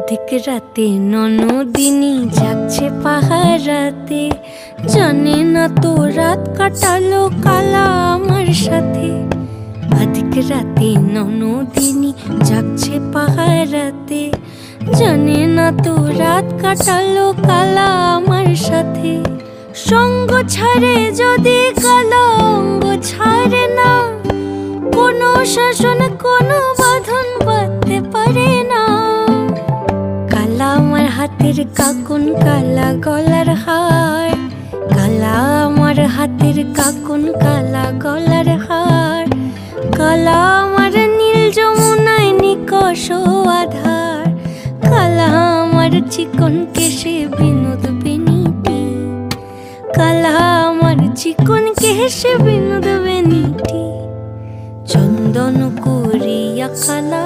অধিক রাতে ননদিনী যাচ্ছে পাহারাতে, জানে না তো রাত কাটালো কালা আমার সাথে। অধিক রাতে ননদিনী যাচ্ছে পাহারাতে, জানে না তো রাত কাটালো কালা আমার সাথে। সঙ্গ ছাড়ে যদি কালা অঙ্গ ছাড়ে না, কোনো শাসন কোনো বাঁধন বাঁধতে পারে না। কালা আমার হাতের কাকুন কালা গলার হার, কালা আমার হাতের কাকুন কালা গলার হার। কালা আমার নীল যমুনায় নিকষ আধার, কালা আমার চিকন কেশে বিনোদ বেনিটি। কালা আমার চিকন কেশে বিনোদ বেনিটি। চন্দন করিয়া কালা